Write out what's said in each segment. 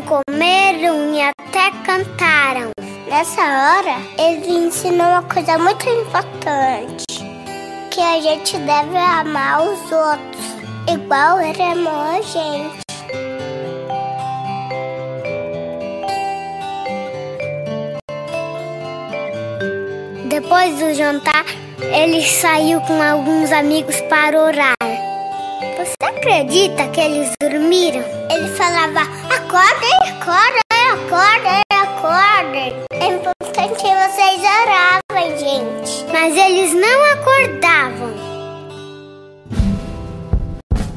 comeram e até cantaram. Nessa hora, ele ensinou uma coisa muito importante, que a gente deve amar os outros, igual ele amou a gente. Depois do jantar, ele saiu com alguns amigos para orar. Você acredita que eles dormiram? Ele falava, acordem, acordem, acordem, acordem. É importante que vocês oravam, gente. Mas eles não acordavam.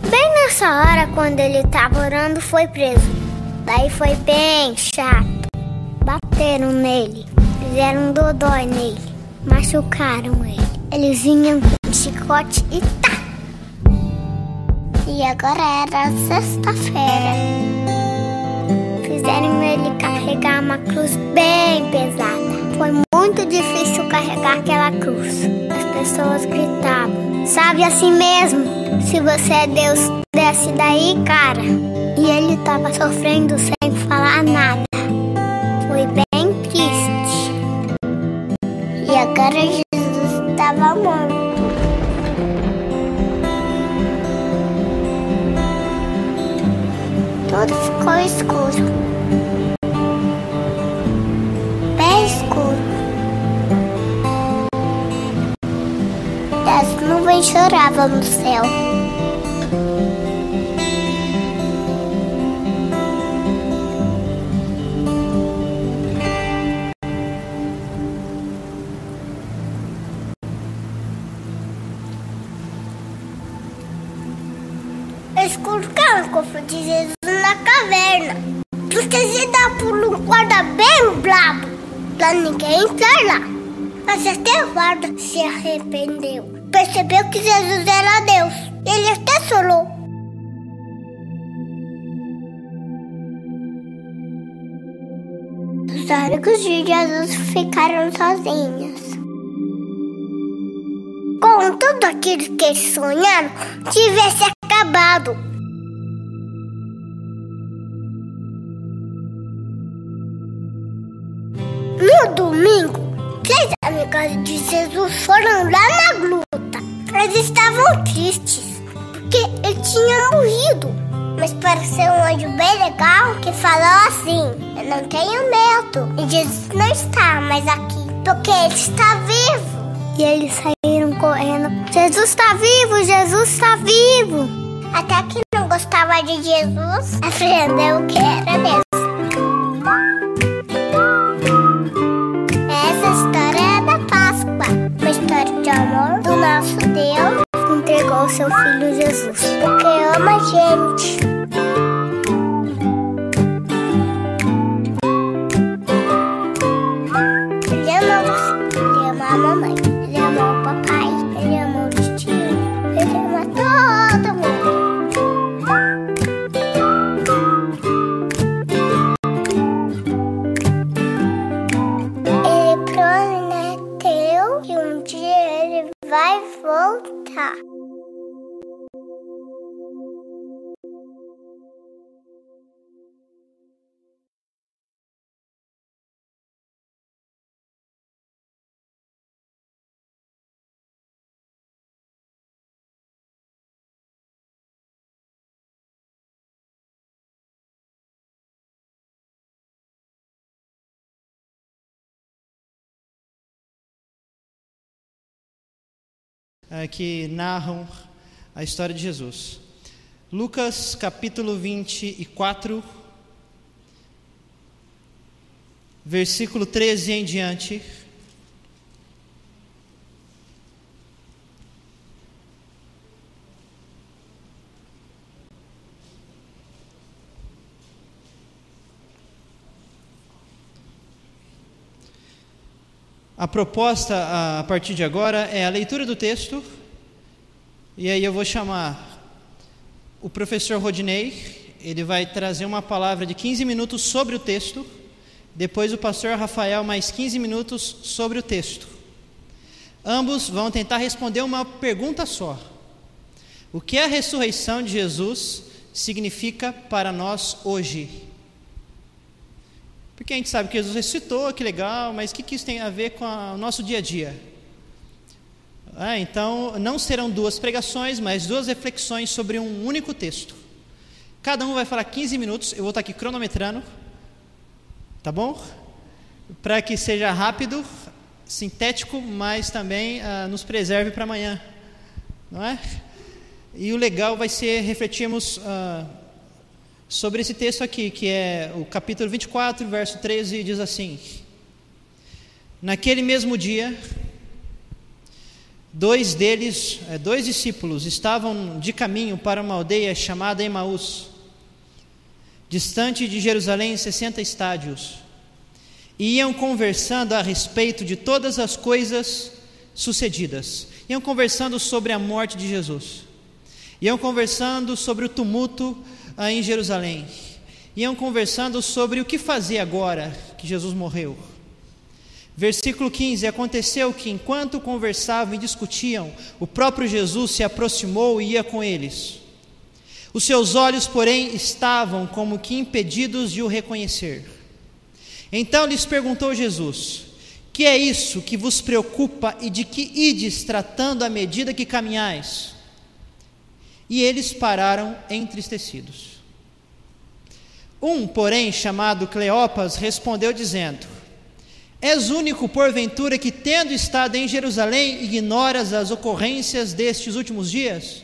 Bem nessa hora, quando ele estava orando, foi preso. Daí foi bem chato. Bateram nele, fizeram um dodói nele, machucaram ele. Eles vinham com chicote e tá. E agora era sexta-feira. Fizeram ele carregar uma cruz bem pesada. Foi muito difícil carregar aquela cruz. As pessoas gritavam, sabe assim mesmo? Se você é Deus, desce daí, cara. E ele estava sofrendo sem falar nada. Foi bem triste. E agora Jesus estava morto. Tudo ficou escuro. Bem escuro. As nuvens choravam no céu. Escutaram o cofre de Jesus na caverna. Vocês dar por um guarda bem brabo, pra ninguém entrar lá. Mas até o guarda se arrependeu. Percebeu que Jesus era Deus. Ele até chorou. Os amigos de Jesus ficaram sozinhos. Com tudo aquilo que eles sonharam, tivesse acabado. No domingo, 3 amigas de Jesus foram lá na gruta. Eles estavam tristes, porque ele tinha morrido. Mas pareceu um anjo bem legal que falou assim: eu não tenho medo. E Jesus não está mais aqui, porque ele está vivo. E eles saíram correndo. Jesus está vivo, Jesus está vivo. Até que não gostava de Jesus, aprendeu que era Deus. Essa história é da Páscoa, uma história de amor do nosso Deus que entregou seu Filho Jesus, porque ama a gente. Ele ama você, ele ama a mamãe. Ele ama o papai, ele ama o tio, ele ama todo mundo. Ele prometeu que um dia ele vai voltar. Que narram a história de Jesus. Lucas capítulo 24, versículo 13 em diante. A proposta a partir de agora é a leitura do texto, e aí eu vou chamar o professor Rodinei. Ele vai trazer uma palavra de 15 minutos sobre o texto, depois o pastor Rafael mais 15 minutos sobre o texto. Ambos vão tentar responder uma pergunta só: o que a ressurreição de Jesus significa para nós hoje? Porque a gente sabe que Jesus ressuscitou, que legal, mas o que isso tem a ver com o nosso dia a dia? Então, não serão 2 pregações, mas 2 reflexões sobre um único texto. Cada um vai falar 15 minutos, eu vou estar aqui cronometrando, tá bom? Para que seja rápido, sintético, mas também nos preserve para amanhã, não é? E o legal vai ser refletirmos sobre esse texto aqui, que é o capítulo 24, verso 13, diz assim: naquele mesmo dia, 2 discípulos, estavam de caminho para uma aldeia chamada Emaús, distante de Jerusalém 60 estádios. E iam conversando a respeito de todas as coisas sucedidas. Iam conversando sobre a morte de Jesus. Iam conversando sobre o tumulto em Jerusalém. Iam conversando sobre o que fazer agora que Jesus morreu. Versículo 15: aconteceu que enquanto conversavam e discutiam, o próprio Jesus se aproximou e ia com eles. Os seus olhos, porém, estavam como que impedidos de o reconhecer. Então lhes perguntou Jesus: que é isso que vos preocupa e de que ides tratando à medida que caminhais? E eles pararam entristecidos. Porém, chamado Cleopas, respondeu dizendo: és único, porventura, que tendo estado em Jerusalém, ignoras as ocorrências destes últimos dias?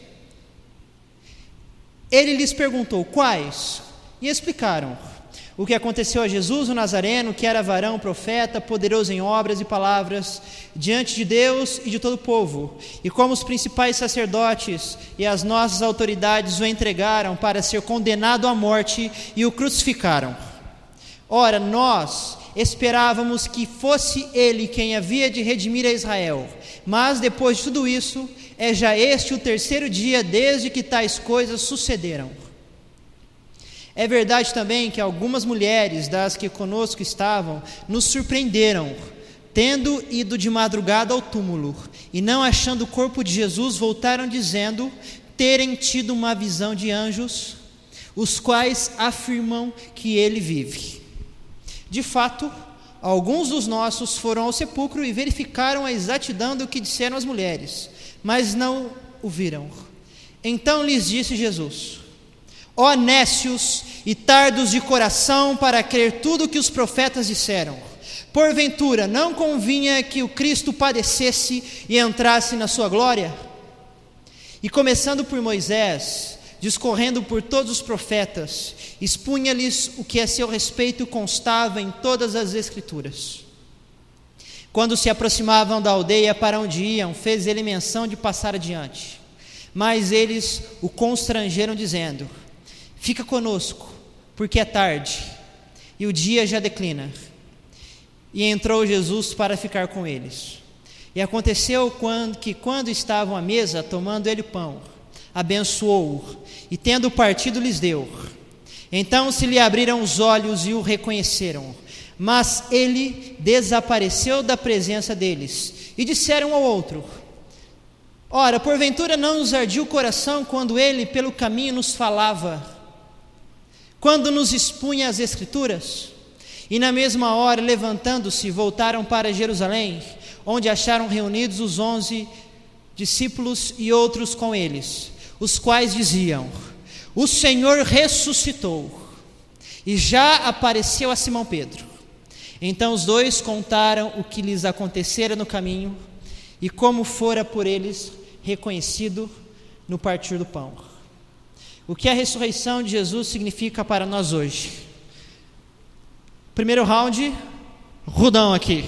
Ele lhes perguntou: quais? E explicaram o que aconteceu a Jesus o Nazareno, que era varão, profeta, poderoso em obras e palavras, diante de Deus e de todo o povo, e como os principais sacerdotes e as nossas autoridades o entregaram para ser condenado à morte e o crucificaram. Ora, nós esperávamos que fosse ele quem havia de redimir a Israel, mas depois de tudo isso, é já este o 3º dia desde que tais coisas sucederam. É verdade também que algumas mulheres das que conosco estavam nos surpreenderam, tendo ido de madrugada ao túmulo e não achando o corpo de Jesus, voltaram dizendo terem tido uma visão de anjos, os quais afirmam que ele vive. De fato, alguns dos nossos foram ao sepulcro e verificaram a exatidão do que disseram as mulheres, mas não o viram. Então lhes disse Jesus: ó nécios e tardos de coração para crer tudo o que os profetas disseram, porventura não convinha que o Cristo padecesse e entrasse na sua glória? E começando por Moisés, discorrendo por todos os profetas, expunha-lhes o que a seu respeito constava em todas as Escrituras. Quando se aproximavam da aldeia para onde iam, fez ele menção de passar adiante, mas eles o constrangeram dizendo: fica conosco, porque é tarde, e o dia já declina. E entrou Jesus para ficar com eles. E aconteceu que quando estavam à mesa, tomando ele o pão, abençoou-o, e tendo partido lhes deu. Então se lhe abriram os olhos e o reconheceram, mas ele desapareceu da presença deles. E disseram um ao outro: ora, porventura não nos ardia o coração quando ele pelo caminho nos falava, quando nos expunha as Escrituras? E na mesma hora, levantando-se, voltaram para Jerusalém, onde acharam reunidos os 11 discípulos e outros com eles, os quais diziam: o Senhor ressuscitou e já apareceu a Simão Pedro. Então os 2 contaram o que lhes acontecera no caminho e como fora por eles reconhecido no partir do pão. O que a ressurreição de Jesus significa para nós hoje? Primeiro round, Rudão aqui.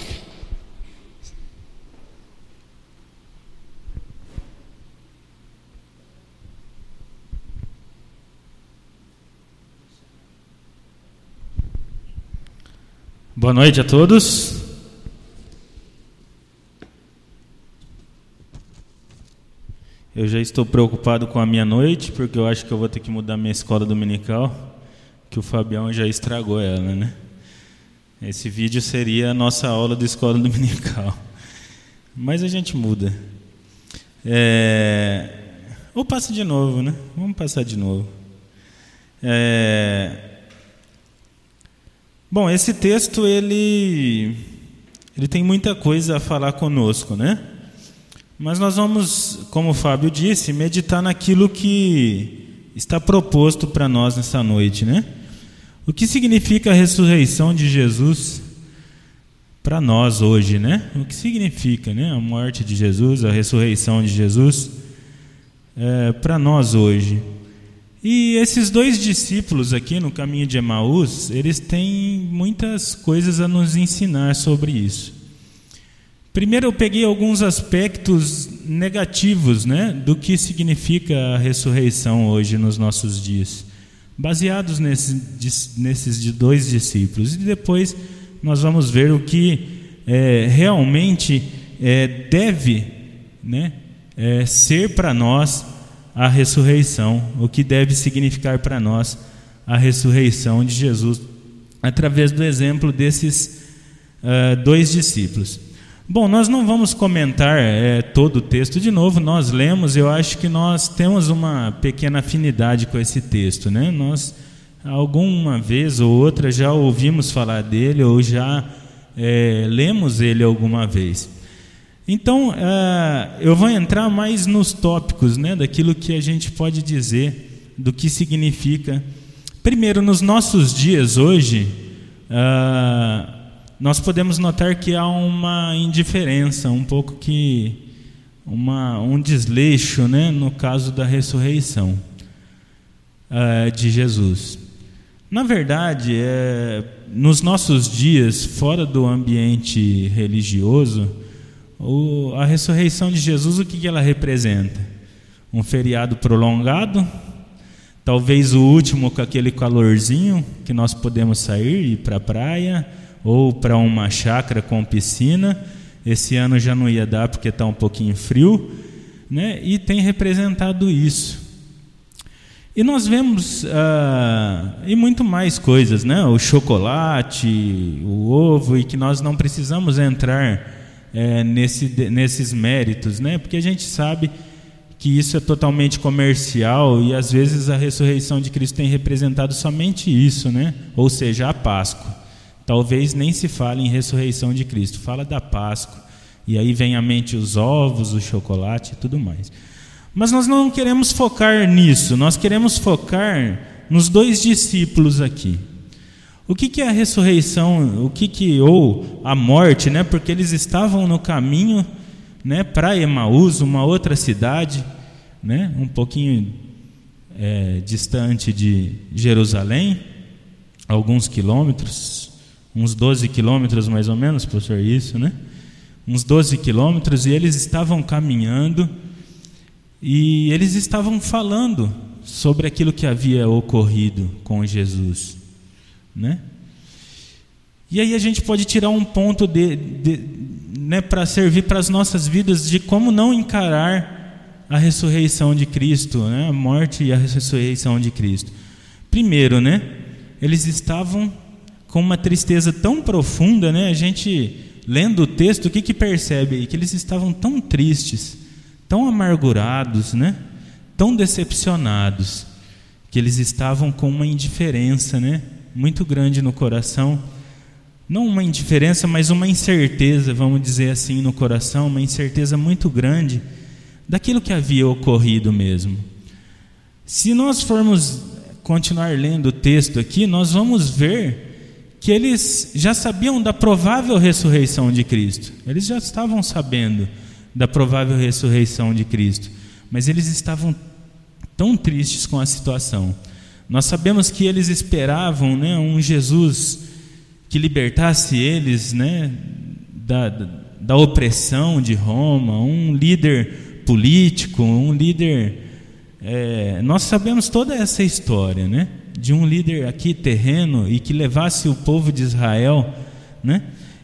Boa noite a todos. Eu já estou preocupado com a minha noite, porque eu acho que eu vou ter que mudar minha escola dominical, que o Fabião já estragou ela, né? Esse vídeo seria a nossa aula de escola dominical. Mas a gente muda. Ou passa de novo, né? Vamos passar de novo. Bom, esse texto ele tem muita coisa a falar conosco, né? Mas nós vamos, como o Fábio disse, meditar naquilo que está proposto para nós nessa noite, né? O que significa a ressurreição de Jesus para nós hoje, né? O que significa, né? A morte de Jesus, a ressurreição de Jesus para nós hoje. E esses dois discípulos aqui no caminho de Emaús, eles têm muitas coisas a nos ensinar sobre isso. Primeiro eu peguei alguns aspectos negativos, né, do que significa a ressurreição hoje nos nossos dias, baseados nesses dois discípulos. E depois nós vamos ver o que realmente deve, né, ser para nós a ressurreição, o que deve significar para nós a ressurreição de Jesus, através do exemplo desses dois discípulos. Bom, nós não vamos comentar todo o texto de novo, nós lemos, eu acho que nós temos uma pequena afinidade com esse texto, né? Nós, alguma vez ou outra, já ouvimos falar dele, ou já lemos ele alguma vez. Então, eu vou entrar mais nos tópicos, né, daquilo que a gente pode dizer, do que significa. Primeiro, nos nossos dias hoje, nós podemos notar que há uma indiferença, um pouco um desleixo, né, no caso da ressurreição de Jesus. Na verdade, nos nossos dias, fora do ambiente religioso, a ressurreição de Jesus, o que ela representa? Um feriado prolongado, talvez o último com aquele calorzinho que nós podemos sair e ir para a praia, ou para uma chácara com piscina. Esse ano já não ia dar porque está um pouquinho frio, né? E tem representado isso. E nós vemos e muito mais coisas, né? O chocolate, o ovo, e que nós não precisamos entrar nesses méritos, né? Porque a gente sabe que isso é totalmente comercial, e às vezes a ressurreição de Cristo tem representado somente isso, né? Ou seja, a Páscoa. Talvez nem se fale em ressurreição de Cristo, fala da Páscoa, e aí vem à mente os ovos, o chocolate e tudo mais. Mas nós não queremos focar nisso, nós queremos focar nos dois discípulos aqui. O que é a ressurreição, ou a morte, né? Porque eles estavam no caminho, né, para Emaús, uma outra cidade, né, um pouquinho distante de Jerusalém, alguns quilômetros, uns 12 quilômetros mais ou menos, professor, isso, né? Uns 12 quilômetros, e eles estavam caminhando, e eles estavam falando sobre aquilo que havia ocorrido com Jesus, né? E aí a gente pode tirar um ponto né, para servir para as nossas vidas, de como não encarar a ressurreição de Cristo, né? A morte e a ressurreição de Cristo. Primeiro, né, eles estavam com uma tristeza tão profunda, né? A gente, lendo o texto, o que percebe aí? Que eles estavam tão tristes, tão amargurados, né? Tão decepcionados, que eles estavam com uma indiferença, né, muito grande no coração. Não uma indiferença, mas uma incerteza, vamos dizer assim, no coração, uma incerteza muito grande daquilo que havia ocorrido mesmo. Se nós formos continuar lendo o texto aqui, nós vamos ver que eles já sabiam da provável ressurreição de Cristo. Eles já estavam sabendo da provável ressurreição de Cristo, mas eles estavam tão tristes com a situação. Nós sabemos que eles esperavam, né, um Jesus que libertasse eles, né, da opressão de Roma, um líder político, um líder... nós sabemos toda essa história, né, de um líder aqui terreno, e que levasse o povo de Israel, né,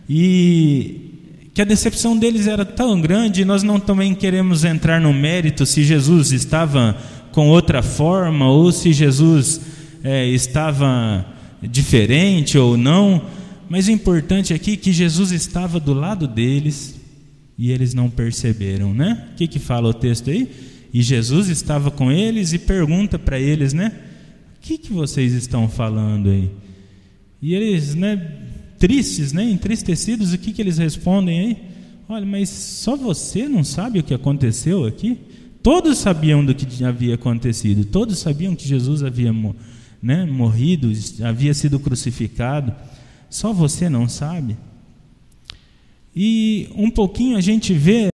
e que a decepção deles era tão grande. Nós não também queremos entrar no mérito se Jesus estava com outra forma, ou se Jesus estava diferente ou não, mas o importante aqui é que Jesus estava do lado deles e eles não perceberam, né? O que fala o texto aí? E Jesus estava com eles e pergunta para eles, né? O que vocês estão falando aí? E eles, tristes, entristecidos, o que eles respondem aí? Olha, mas só você não sabe o que aconteceu aqui? Todos sabiam do que havia acontecido, todos sabiam que Jesus havia morrido, havia sido crucificado, só você não sabe? E um pouquinho a gente vê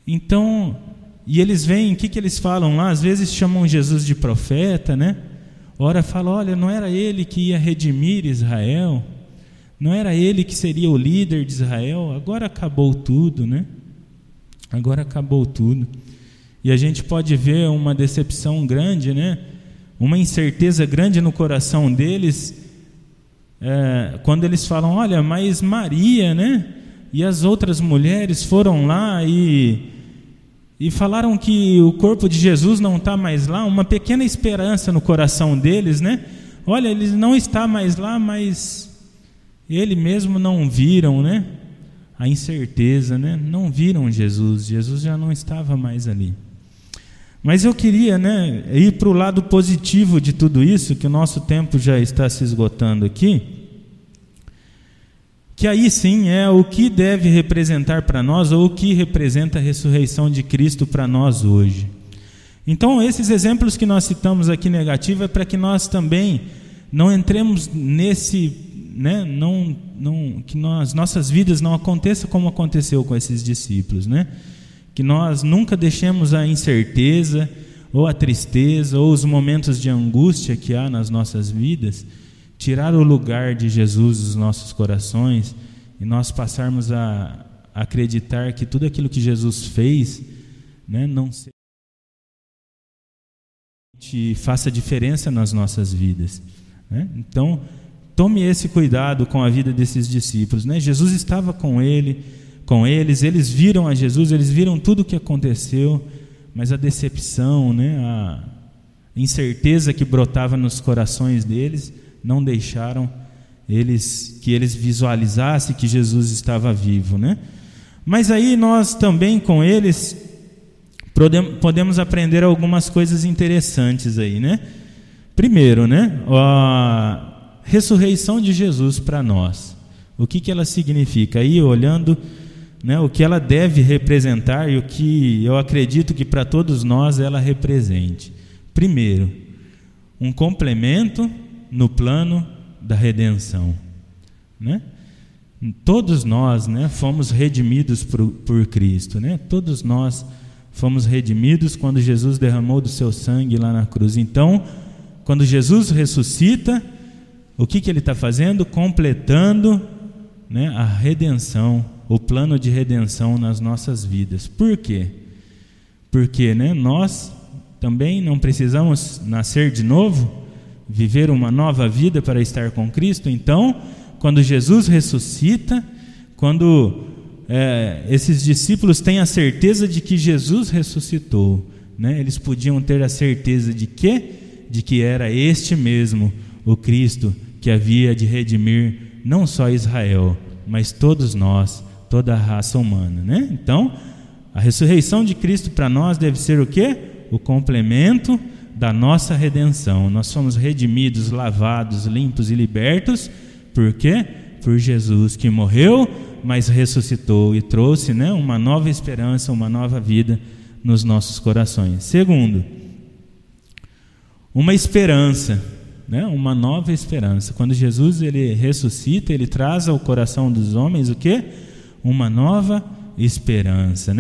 então, e eles vêm, o que eles falam lá? Às vezes chamam Jesus de profeta, Ora falam, olha, não era ele que ia redimir Israel, não era ele que seria o líder de Israel, agora acabou tudo, Agora acabou tudo. E a gente pode ver uma decepção grande, Uma incerteza grande no coração deles, quando eles falam, olha, mas Maria, e as outras mulheres foram lá e falaram que o corpo de Jesus não está mais lá, uma pequena esperança no coração deles, Olha, ele não está mais lá, mas ele mesmo não viram, A incerteza, Não viram Jesus já não estava mais ali. Mas eu queria, ir para o lado positivo de tudo isso, que o nosso tempo já está se esgotando aqui, que aí sim é o que deve representar para nós, ou o que representa a ressurreição de Cristo para nós hoje. Então, esses exemplos que nós citamos aqui negativos é para que nós também não entremos nesse, que nas nossas vidas não aconteça como aconteceu com esses discípulos, Que nós nunca deixemos a incerteza, ou a tristeza, ou os momentos de angústia que há nas nossas vidas, tirar o lugar de Jesus dos nossos corações e nós passarmos a acreditar que tudo aquilo que Jesus fez, não faça diferença nas nossas vidas, Então, tome esse cuidado com a vida desses discípulos, Jesus estava com eles, eles viram a Jesus, eles viram tudo o que aconteceu, mas a decepção, a incerteza que brotava nos corações deles não deixaram que eles visualizassem que Jesus estava vivo, Mas aí nós também com eles podemos aprender algumas coisas interessantes aí, Primeiro, a ressurreição de Jesus para nós. O que ela significa? Aí olhando, o que ela deve representar e o que eu acredito que para todos nós ela represente. Primeiro, um complemento no plano da redenção, Todos nós, fomos redimidos por Cristo, Todos nós fomos redimidos quando Jesus derramou do seu sangue lá na cruz. Então, quando Jesus ressuscita, o que ele está fazendo? Completando, a redenção, o plano de redenção nas nossas vidas. Por quê? Porque nós também não precisamos nascer de novo, viver uma nova vida para estar com Cristo. Então, quando Jesus ressuscita, quando esses discípulos têm a certeza de que Jesus ressuscitou, eles podiam ter a certeza de que era este mesmo, o Cristo, que havia de redimir não só Israel, mas todos nós, toda a raça humana, Então, a ressurreição de Cristo para nós deve ser o quê? O complemento da nossa redenção. Nós somos redimidos, lavados, limpos e libertos. Por quê? Por Jesus, que morreu, mas ressuscitou e trouxe, uma nova esperança, uma nova vida nos nossos corações. Segundo, uma esperança, uma nova esperança. Quando Jesus ele ressuscita, ele traz ao coração dos homens o quê? Uma nova esperança,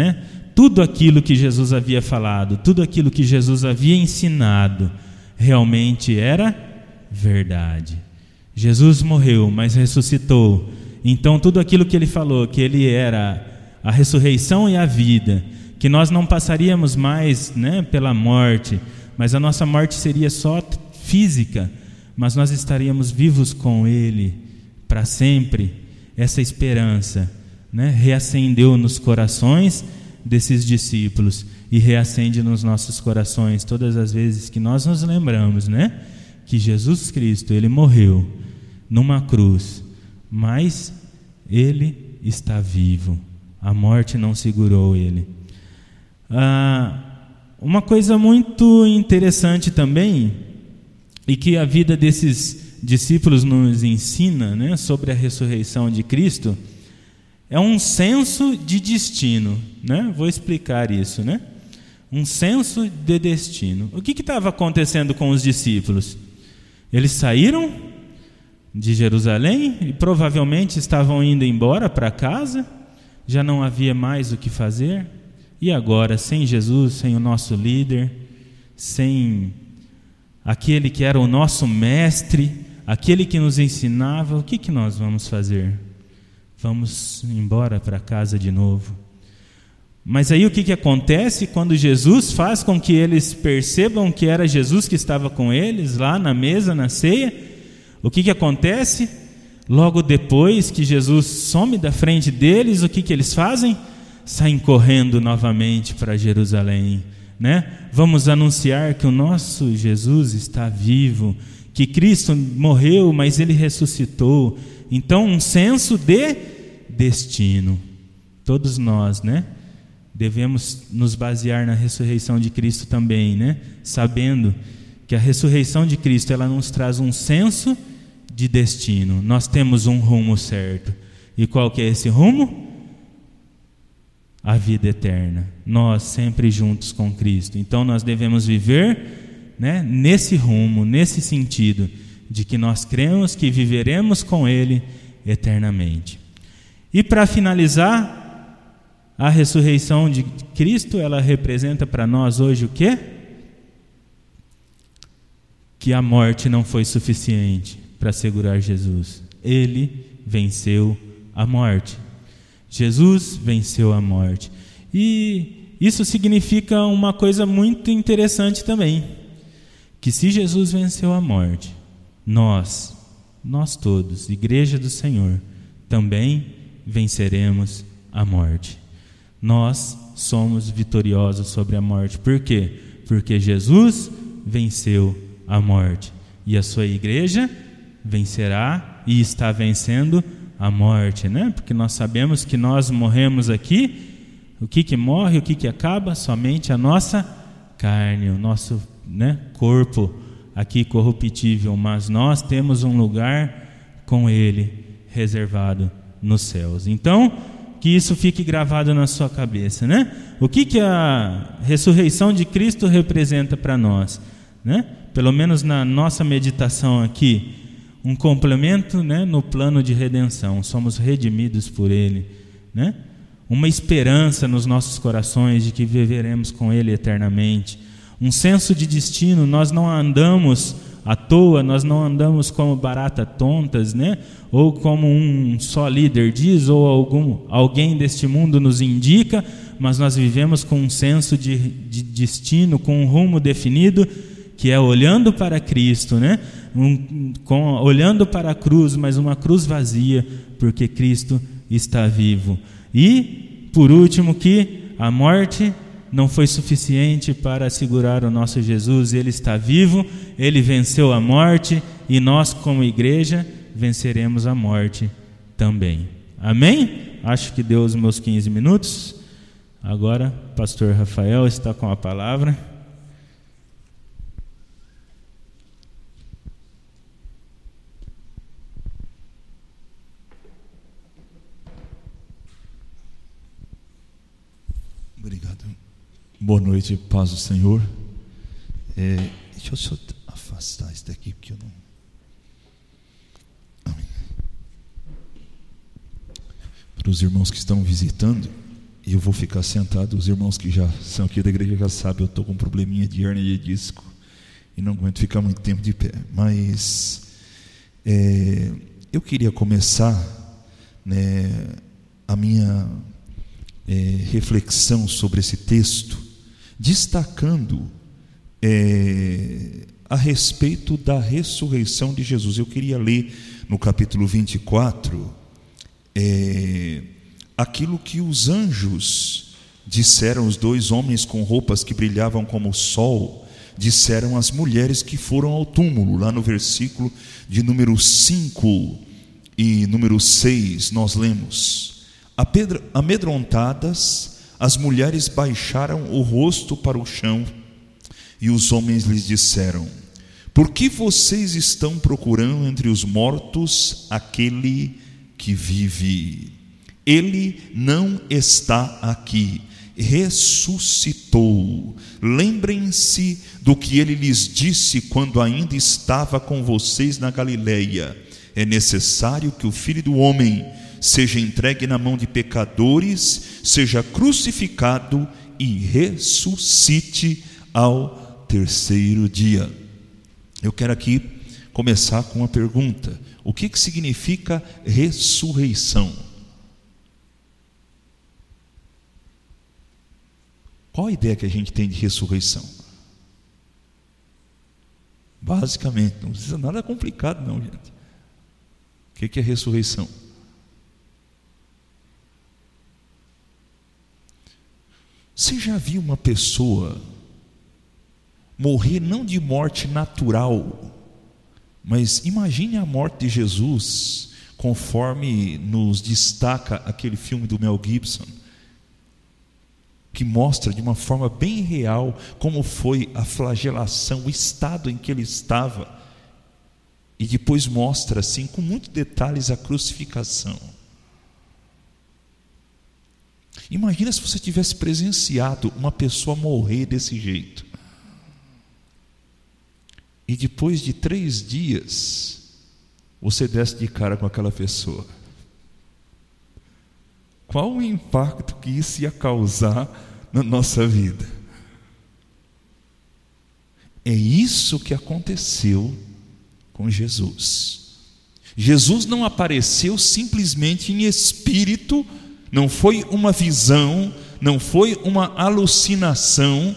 Tudo aquilo que Jesus havia falado, tudo aquilo que Jesus havia ensinado, realmente era verdade. Jesus morreu, mas ressuscitou. Então tudo aquilo que ele falou, que ele era a ressurreição e a vida, que nós não passaríamos mais, pela morte, mas a nossa morte seria só física, mas nós estaríamos vivos com ele para sempre. Essa esperança né, reacendeu nos corações desses discípulos e reacende nos nossos corações todas as vezes que nós nos lembramos, né, que Jesus Cristo, Ele morreu numa cruz, mas Ele está vivo. A morte não segurou Ele. Uma coisa muito interessante também, e que a vida desses discípulos nos ensina, né, sobre a ressurreição de Cristo, é um senso de destino, né? Vou explicar isso, né? Um senso de destino. O que estava acontecendo com os discípulos? Eles saíram de Jerusalém e provavelmente estavam indo embora para casa, já não havia mais o que fazer, e agora, sem Jesus, sem o nosso líder, sem aquele que era o nosso mestre, aquele que nos ensinava, o que nós vamos fazer? Vamos embora para casa de novo. Mas aí o que acontece quando Jesus faz com que eles percebam que era Jesus que estava com eles lá na mesa, na ceia? O que acontece? Logo depois que Jesus some da frente deles, o que eles fazem? Saem correndo novamente para Jerusalém, né? Vamos anunciar que o nosso Jesus está vivo, que Cristo morreu, mas Ele ressuscitou. Então, um senso de destino. Todos nós, né, devemos nos basear na ressurreição de Cristo também, né? Sabendo que a ressurreição de Cristo, ela nos traz um senso de destino. Nós temos um rumo certo. E qual que é esse rumo? A vida eterna. Nós sempre juntos com Cristo. Então nós devemos viver, né, nesse rumo, nesse sentido, de que nós cremos que viveremos com Ele eternamente. E para finalizar, a ressurreição de Cristo, ela representa para nós hoje o quê? Que a morte não foi suficiente para segurar Jesus. Ele venceu a morte. Jesus venceu a morte. E isso significa uma coisa muito interessante também, que se Jesus venceu a morte, nós todos, Igreja do Senhor, também venceremos a morte. Nós somos vitoriosos sobre a morte. Por quê? Porque Jesus venceu a morte. E a sua igreja vencerá e está vencendo a morte, né? Porque nós sabemos que nós morremos aqui. O que morre, o que acaba? Somente a nossa carne, o nosso, né, corpo aqui corruptível. Mas nós temos um lugar com Ele reservado nos céus. Então, que isso fique gravado na sua cabeça, né? O que a ressurreição de Cristo representa para nós, né? Pelo menos na nossa meditação aqui, um complemento, né, no plano de redenção. Somos redimidos por Ele, né? Uma esperança nos nossos corações de que viveremos com Ele eternamente. Um senso de destino. Nós não andamos à toa, nós não andamos como baratas tontas, né? Ou como um só líder diz, ou alguém deste mundo nos indica, mas nós vivemos com um senso de destino, com um rumo definido, que é olhando para Cristo, né? Olhando para a cruz, mas uma cruz vazia, porque Cristo está vivo. E, por último, que a morte não foi suficiente para segurar o nosso Jesus. Ele está vivo, Ele venceu a morte, e nós, como igreja, venceremos a morte também. Amém? Acho que deu os meus 15 minutos. Agora, pastor Rafael está com a palavra. Obrigado. Boa noite, paz do Senhor. Deixa eu só afastar isso daqui, porque eu não... Amém. Para os irmãos que estão visitando, eu vou ficar sentado. Os irmãos que já são aqui da igreja já sabem, eu estou com um probleminha de hernia de disco e não aguento ficar muito tempo de pé. Mas eu queria começar, né, a minha reflexão sobre esse texto, destacando a respeito da ressurreição de Jesus. Eu queria ler no capítulo 24 aquilo que os anjos disseram, os 2 homens com roupas que brilhavam como o sol, disseram às mulheres que foram ao túmulo. Lá no versículo de número 5 e número 6 nós lemos: amedrontadas, as mulheres baixaram o rosto para o chão, e os homens lhes disseram: por que vocês estão procurando entre os mortos aquele que vive? Ele não está aqui, ressuscitou. Lembrem-se do que ele lhes disse quando ainda estava com vocês na Galileia: é necessário que o Filho do Homem seja entregue na mão de pecadores, seja crucificado e ressuscite ao 3º dia. Eu quero aqui começar com uma pergunta: o que significa ressurreição? Qual a ideia que a gente tem de ressurreição? Basicamente, não precisa nada complicado não, gente. O que é ressurreição? Você já viu uma pessoa morrer não de morte natural, mas imagine a morte de Jesus, conforme nos destaca aquele filme do Mel Gibson, que mostra de uma forma bem real como foi a flagelação, o estado em que ele estava, e depois mostra assim com muitos detalhes a crucificação. Imagina se você tivesse presenciado uma pessoa morrer desse jeito, e depois de 3 dias você desce de cara com aquela pessoa. Qual o impacto que isso ia causar na nossa vida? É isso que aconteceu com Jesus. Jesus não apareceu simplesmente em espírito, não foi uma visão, não foi uma alucinação.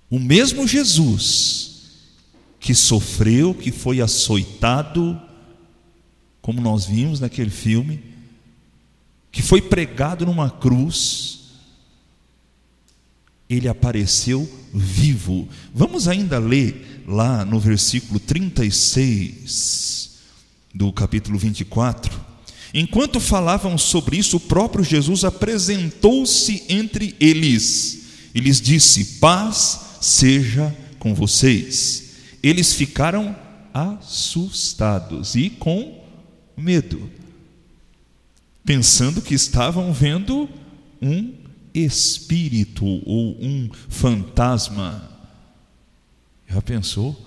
O mesmo Jesus que sofreu, que foi açoitado, como nós vimos naquele filme, que foi pregado numa cruz, ele apareceu vivo. Vamos ainda ler lá no versículo 36 do capítulo 24. Enquanto falavam sobre isso, o próprio Jesus apresentou-se entre eles e lhes disse: paz seja com vocês. Eles ficaram assustados e com medo, pensando que estavam vendo um espírito ou um fantasma. Já pensou?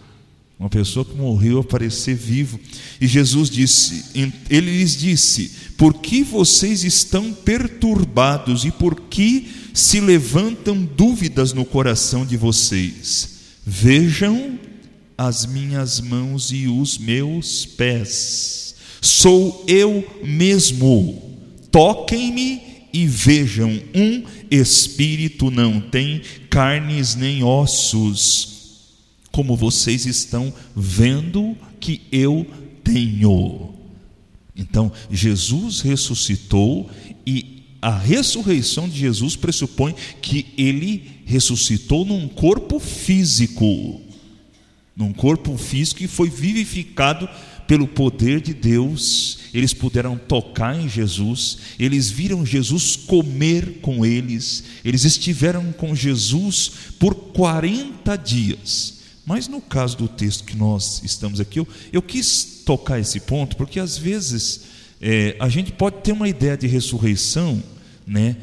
Uma pessoa que morreu aparecer vivo. E Jesus disse, ele lhes disse: por que vocês estão perturbados e por que se levantam dúvidas no coração de vocês? Vejam as minhas mãos e os meus pés, sou eu mesmo. Toquem-me e vejam, um espírito não tem carnes nem ossos, como vocês estão vendo que eu tenho. Então, Jesus ressuscitou, e a ressurreição de Jesus pressupõe que ele ressuscitou num corpo físico, que foi vivificado pelo poder de Deus. Eles puderam tocar em Jesus, eles viram Jesus comer com eles, eles estiveram com Jesus por 40 dias. Mas no caso do texto que nós estamos aqui, eu quis tocar esse ponto, porque às vezes a gente pode ter uma ideia de ressurreição, né,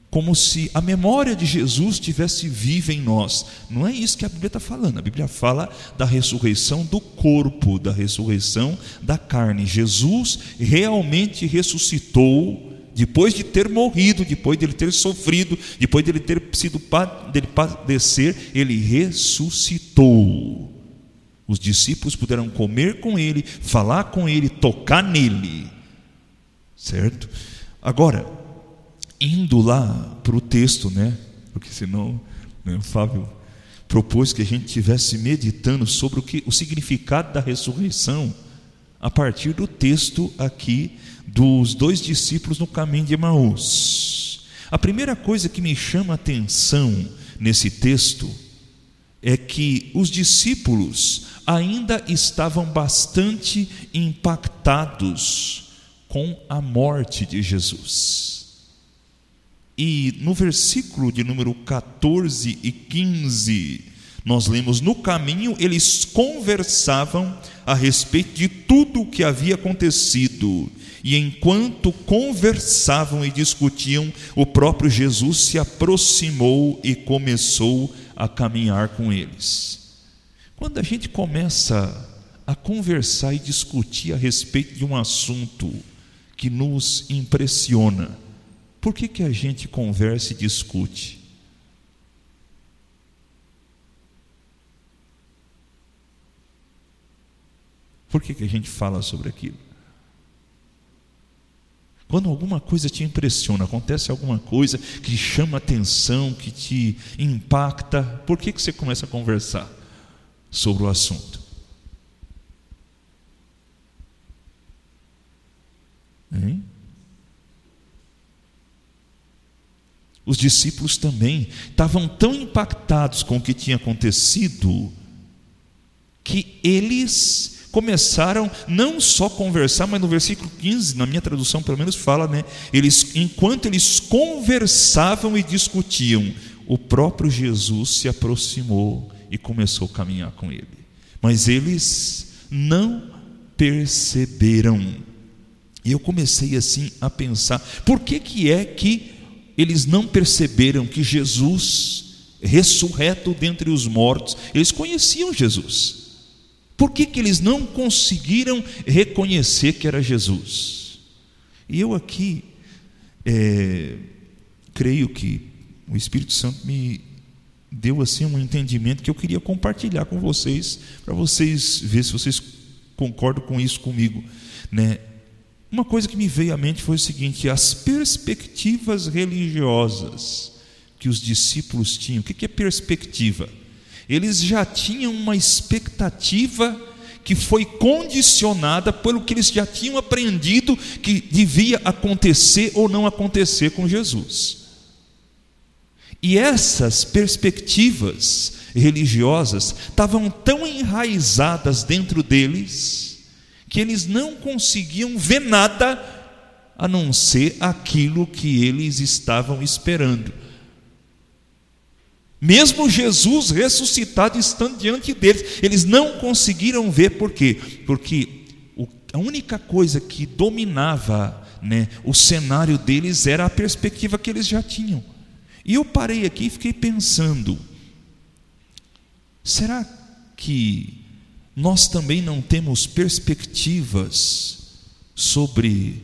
como se a memória de Jesus estivesse viva em nós. Não é isso que a Bíblia está falando. A Bíblia fala da ressurreição do corpo, da ressurreição da carne. Jesus realmente ressuscitou depois de ter morrido, depois de ele ter sofrido, depois de ele ter sido dele padecer, ele ressuscitou. Os discípulos puderam comer com ele, falar com ele, tocar nele, certo? Agora, indo lá para o texto, né? Porque senão, né, o Fábio propôs que a gente estivesse meditando sobre o significado da ressurreição. a partir do texto aqui dos 2 discípulos no caminho de Emaús. A primeira coisa que me chama a atenção nesse texto é que os discípulos ainda estavam bastante impactados com a morte de Jesus. E no versículo de número 14 e 15, nós lemos: no caminho eles conversavam a respeito de tudo o que havia acontecido, e enquanto conversavam e discutiam, o próprio Jesus se aproximou e começou a caminhar com eles. Quando a gente começa a conversar e discutir a respeito de um assunto que nos impressiona, por que a gente conversa e discute? Por que a gente fala sobre aquilo? Quando alguma coisa te impressiona, acontece alguma coisa que chama atenção, que te impacta, por que você começa a conversar sobre o assunto? Hein? Os discípulos também estavam tão impactados com o que tinha acontecido que eles começaram não só a conversar, mas no versículo 15, na minha tradução pelo menos fala, enquanto eles conversavam e discutiam, o próprio Jesus se aproximou e começou a caminhar com ele. Mas eles não perceberam. E eu comecei assim a pensar, por que é que eles não perceberam que Jesus, ressurreto dentre os mortos, eles conheciam Jesus? Por que eles não conseguiram reconhecer que era Jesus? E eu aqui creio que o Espírito Santo me deu assim um entendimento que eu queria compartilhar com vocês, para vocês verem se vocês concordam com isso comigo, né? Uma coisa que me veio à mente foi o seguinte: as perspectivas religiosas que os discípulos tinham. O que é perspectiva? Eles já tinham uma expectativa que foi condicionada pelo que eles já tinham aprendido que devia acontecer ou não acontecer com Jesus. E essas perspectivas religiosas estavam tão enraizadas dentro deles que eles não conseguiam ver nada a não ser aquilo que eles estavam esperando. Mesmo Jesus ressuscitado estando diante deles, eles não conseguiram ver. Por quê? Porque a única coisa que dominava, o cenário deles era a perspectiva que eles já tinham. E eu parei aqui e fiquei pensando: será que nós também não temos perspectivas sobre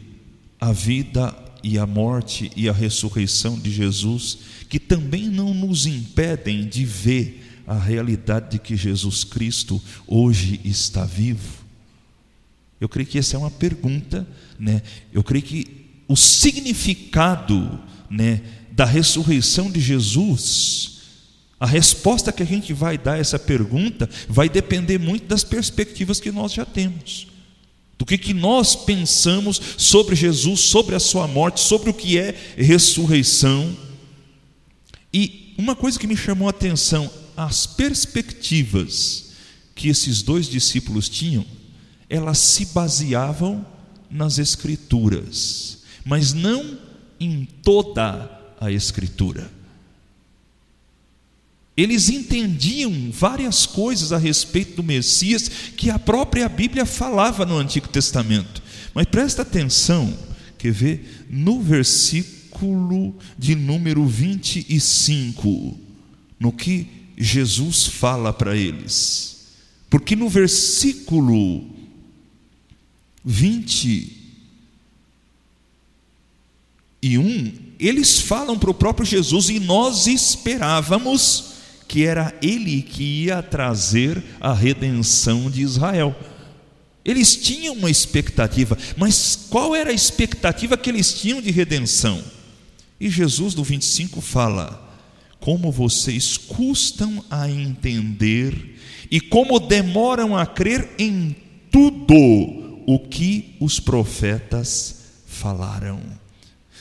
a vida e a morte e a ressurreição de Jesus, que também não nos impedem de ver a realidade de que Jesus Cristo hoje está vivo? Eu creio que essa é uma pergunta, Eu creio que o significado, da ressurreição de Jesus, a resposta que a gente vai dar a essa pergunta vai depender muito das perspectivas que nós já temos, do que nós pensamos sobre Jesus, sobre a sua morte, sobre o que é ressurreição. E uma coisa que me chamou a atenção: as perspectivas que esses 2 discípulos tinham, elas se baseavam nas Escrituras, mas não em toda a Escritura. Eles entendiam várias coisas a respeito do Messias que a própria Bíblia falava no Antigo Testamento. Mas presta atenção, quer ver? No versículo de número 25, no que Jesus fala para eles. Porque no versículo 21, eles falam para o próprio Jesus: e nós esperávamos que era Ele que ia trazer a redenção de Israel. Eles tinham uma expectativa, mas qual era a expectativa que eles tinham de redenção? E Jesus no 25 fala: como vocês custam a entender e como demoram a crer em tudo o que os profetas falaram.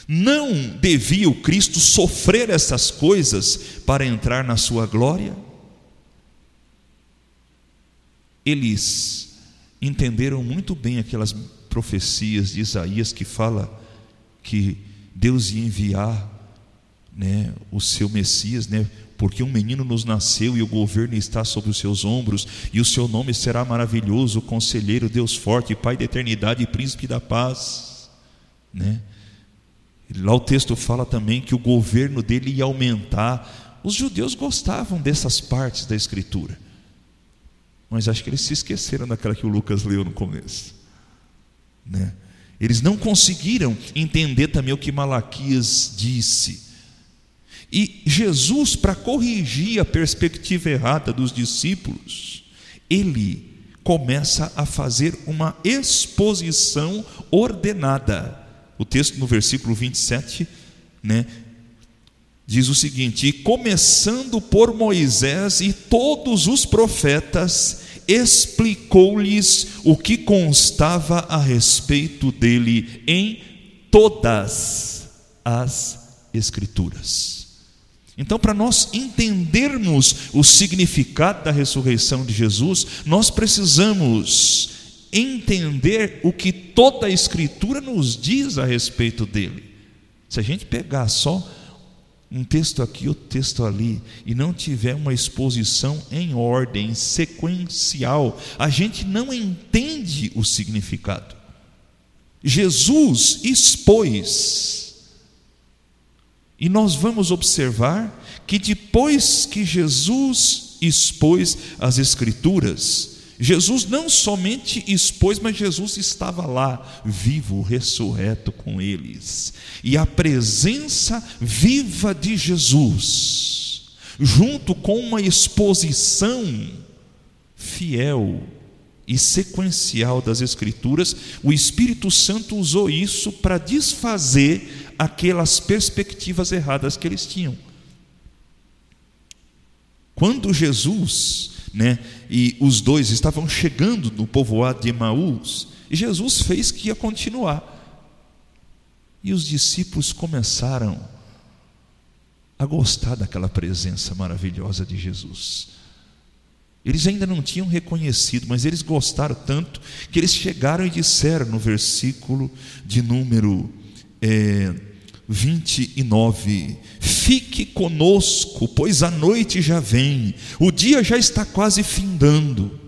Não devia o Cristo sofrer essas coisas para entrar na sua glória? Eles entenderam muito bem aquelas profecias de Isaías que fala que Deus ia enviar, o seu Messias, porque um menino nos nasceu e o governo está sobre os seus ombros, e o seu nome será maravilhoso, Conselheiro, Deus forte, Pai da eternidade e Príncipe da paz, Lá o texto fala também que o governo dele ia aumentar. Os judeus gostavam dessas partes da Escritura, mas acho que eles se esqueceram daquela que o Lucas leu no começo, Eles não conseguiram entender também o que Malaquias disse. E Jesus, para corrigir a perspectiva errada dos discípulos, ele começa a fazer uma exposição ordenada. O texto no versículo 27, diz o seguinte: e começando por Moisés e todos os profetas, explicou-lhes o que constava a respeito dele em todas as Escrituras. Então, para nós entendermos o significado da ressurreição de Jesus, nós precisamos entender o que toda a Escritura nos diz a respeito dele. Se a gente pegar só um texto aqui, outro texto ali, e não tiver uma exposição em ordem sequencial, a gente não entende o significado. Jesus expôs, e nós vamos observar que depois que Jesus expôs as Escrituras, Jesus não somente expôs, mas Jesus estava lá, vivo, ressurreto com eles. E a presença viva de Jesus, junto com uma exposição fiel e sequencial das Escrituras, o Espírito Santo usou isso para desfazer aquelas perspectivas erradas que eles tinham. Quando Jesus, e os dois estavam chegando no povoado de Emaús, e Jesus fez que ia continuar, e os discípulos começaram a gostar daquela presença maravilhosa de Jesus. Eles ainda não tinham reconhecido, mas eles gostaram tanto que eles chegaram e disseram no versículo de número 29: fique conosco, pois a noite já vem, o dia já está quase findando.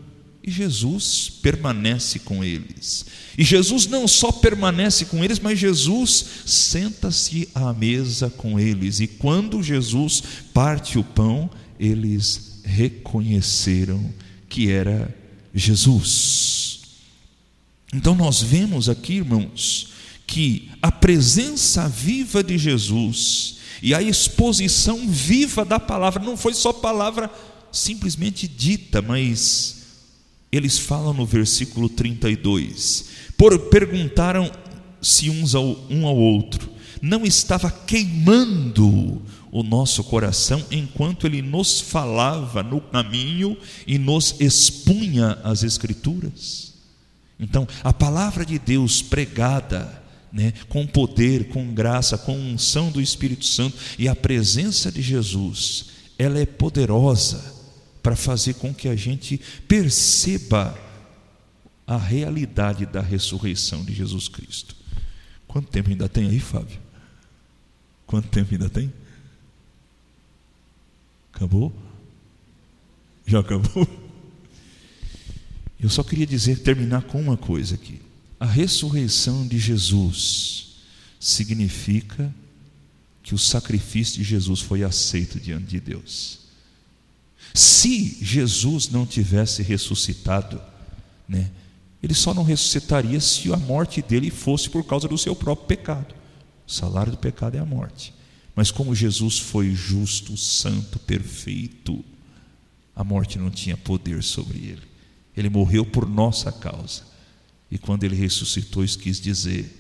E Jesus permanece com eles. E Jesus não só permanece com eles, mas Jesus senta-se à mesa com eles. E quando Jesus parte o pão, eles reconheceram que era Jesus. Então nós vemos aqui, irmãos, que a presença viva de Jesus e a exposição viva da palavra, não foi só palavra simplesmente dita, mas eles falam no versículo 32, perguntaram-se um ao outro, não estava queimando o nosso coração enquanto ele nos falava no caminho e nos expunha as Escrituras? Então, a palavra de Deus pregada, com poder, com graça, com unção do Espírito Santo e a presença de Jesus, ela é poderosa para fazer com que a gente perceba a realidade da ressurreição de Jesus Cristo. Quanto tempo ainda tem aí, Fábio? Quanto tempo ainda tem? Acabou? Já acabou? Eu só queria terminar com uma coisa aqui. A ressurreição de Jesus significa que o sacrifício de Jesus foi aceito diante de Deus. Se Jesus não tivesse ressuscitado, ele só não ressuscitaria se a morte dele fosse por causa do seu próprio pecado. O salário do pecado é a morte. Mas como Jesus foi justo, santo, perfeito, a morte não tinha poder sobre ele. Ele morreu por nossa causa. E quando ele ressuscitou, isso quis dizer: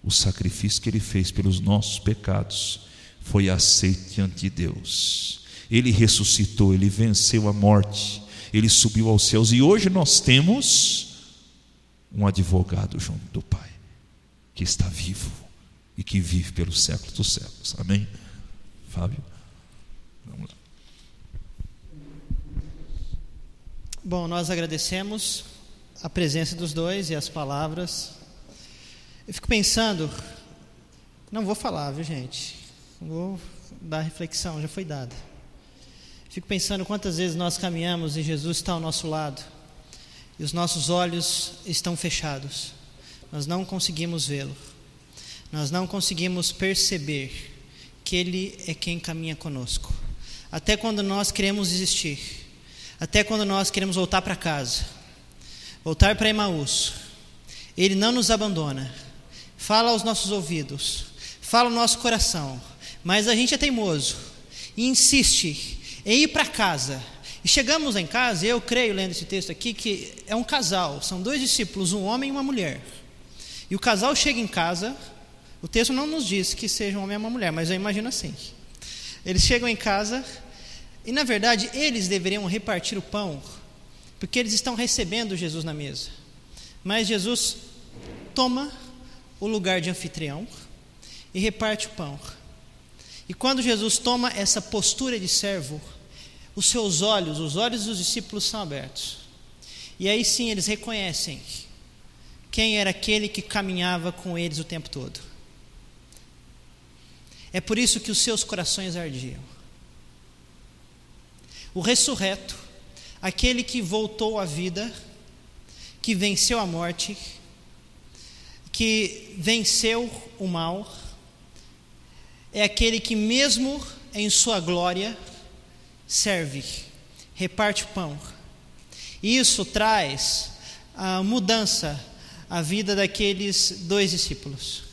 o sacrifício que ele fez pelos nossos pecados foi aceito diante de Deus. Ele ressuscitou, ele venceu a morte, ele subiu aos céus, e hoje nós temos um advogado junto do Pai, que está vivo e que vive pelos séculos dos séculos. Amém? Fábio? Vamos lá. Bom, nós agradecemos a presença dos dois e as palavras. Eu fico pensando, não vou falar, viu, gente? Vou dar reflexão, já foi dada. Fico pensando quantas vezes nós caminhamos e Jesus está ao nosso lado e os nossos olhos estão fechados. Nós não conseguimos vê-lo. Nós não conseguimos perceber que Ele é quem caminha conosco. Até quando nós queremos desistir, até quando nós queremos voltar para casa, voltar para Emaús, Ele não nos abandona. Fala aos nossos ouvidos, fala ao nosso coração, mas a gente é teimoso e insiste em ir para casa. E chegamos em casa, e eu creio, lendo esse texto aqui, que é um casal, são dois discípulos, um homem e uma mulher. E o casal chega em casa, o texto não nos diz que seja um homem e uma mulher, mas eu imagino assim. Eles chegam em casa, e na verdade eles deveriam repartir o pão, porque eles estão recebendo Jesus na mesa. Mas Jesus toma o lugar de anfitrião e reparte o pão. E quando Jesus toma essa postura de servo, os seus olhos, os olhos dos discípulos são abertos. E aí sim eles reconhecem quem era aquele que caminhava com eles o tempo todo. É por isso que os seus corações ardiam. O ressurreto, aquele que voltou à vida, que venceu a morte, que venceu o mal, é aquele que mesmo em sua glória serve, reparte o pão. E isso traz a mudança à vida daqueles dois discípulos.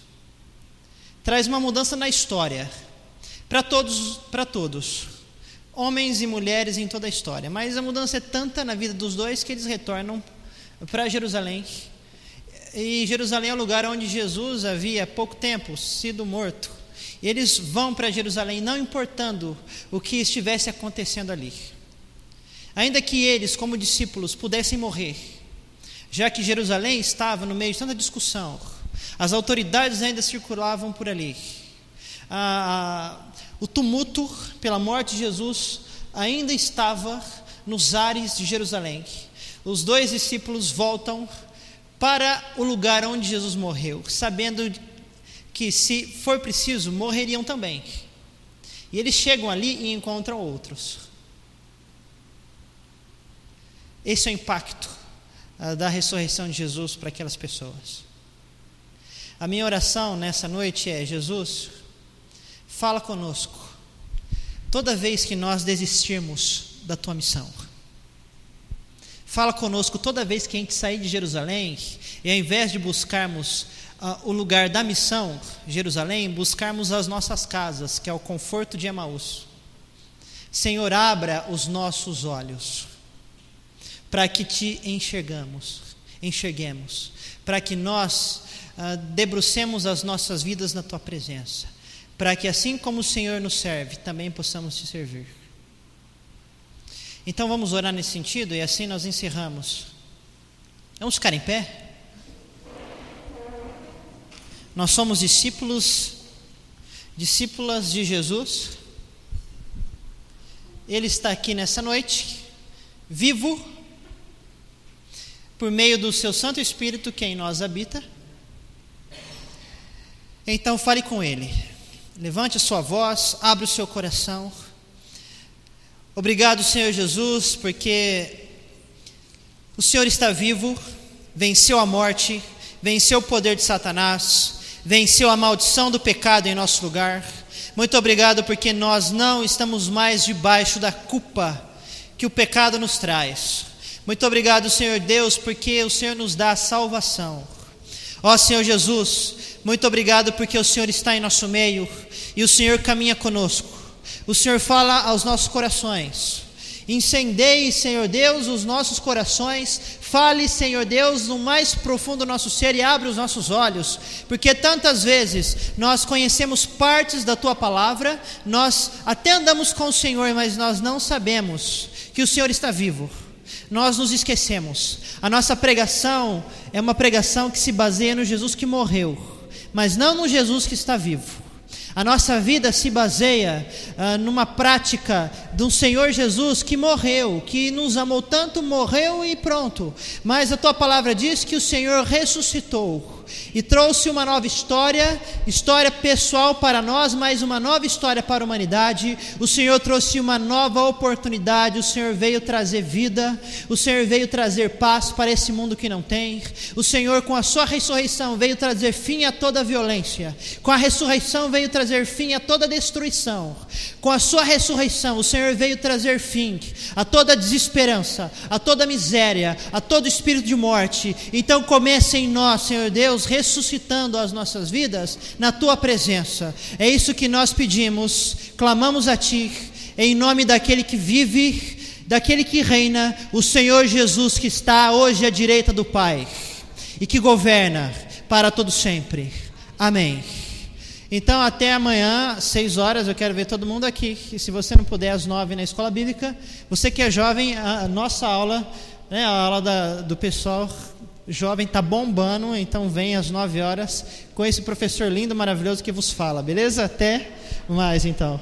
Traz uma mudança na história, para todos, homens e mulheres em toda a história. Mas a mudança é tanta na vida dos dois que eles retornam para Jerusalém. E Jerusalém é o lugar onde Jesus havia há pouco tempo sido morto. E eles vão para Jerusalém, não importando o que estivesse acontecendo ali. Ainda que eles, como discípulos, pudessem morrer, já que Jerusalém estava no meio de tanta discussão, as autoridades ainda circulavam por ali. O tumulto pela morte de Jesus ainda estava nos ares de Jerusalém. Os dois discípulos voltam para o lugar onde Jesus morreu, sabendo que se for preciso, morreriam também. E eles chegam ali e encontram outros. Esse é o impacto da ressurreição de Jesus para aquelas pessoas. A minha oração nessa noite é: Jesus, fala conosco toda vez que nós desistirmos da tua missão. Fala conosco toda vez que a gente sair de Jerusalém e ao invés de buscarmos o lugar da missão, Jerusalém, buscarmos as nossas casas, que é o conforto de Emaús. Senhor, abra os nossos olhos para que te enxerguemos, para que nós debrucemos as nossas vidas na tua presença, para que assim como o Senhor nos serve, também possamos te servir. Então vamos orar nesse sentido e assim nós encerramos. Vamos ficar em pé? Nós somos discípulas de Jesus. Ele está aqui nessa noite, vivo, por meio do seu Santo Espírito que em nós habita. Então fale com Ele, levante a sua voz, abra o seu coração. Obrigado, Senhor Jesus, porque o Senhor está vivo, venceu a morte, venceu o poder de Satanás, venceu a maldição do pecado em nosso lugar. Muito obrigado porque nós não estamos mais debaixo da culpa que o pecado nos traz. Muito obrigado, Senhor Deus, porque o Senhor nos dá a salvação. Ó Senhor Jesus, muito obrigado porque o Senhor está em nosso meio e o Senhor caminha conosco. O Senhor fala aos nossos corações. Incendeie, Senhor Deus, os nossos corações. Fale, Senhor Deus, no mais profundo do nosso ser e abre os nossos olhos, porque tantas vezes nós conhecemos partes da Tua palavra, nós até andamos com o Senhor, mas nós não sabemos que o Senhor está vivo. nós nos esquecemos. A nossa pregação é uma pregação que se baseia no Jesus que morreu, mas não no Jesus que está vivo. A nossa vida se baseia numa prática de um Senhor Jesus que morreu, que nos amou tanto, morreu e pronto. Mas a tua palavra diz que o Senhor ressuscitou e trouxe uma nova história pessoal para nós, mas uma nova história para a humanidade. O Senhor trouxe uma nova oportunidade, o Senhor veio trazer vida, o Senhor veio trazer paz para esse mundo que não tem. O Senhor, com a sua ressurreição, veio trazer fim a toda violência. Com a ressurreição veio trazer fim a toda destruição. Com a sua ressurreição, o Senhor veio trazer fim a toda desesperança, a toda miséria, a todo espírito de morte. Então comece em nós, Senhor Deus, ressuscitando as nossas vidas na tua presença. É isso que nós pedimos, clamamos a ti, em nome daquele que vive, daquele que reina, o Senhor Jesus, que está hoje à direita do Pai e que governa para todo sempre. Amém. Então até amanhã, 6 horas, eu quero ver todo mundo aqui. E se você não puder, às 9 na escola bíblica. Você que é jovem, a nossa aula, né, a aula do pessoal jovem está bombando, então vem às 9 horas com esse professor lindo, maravilhoso que vos fala, beleza? Até mais então.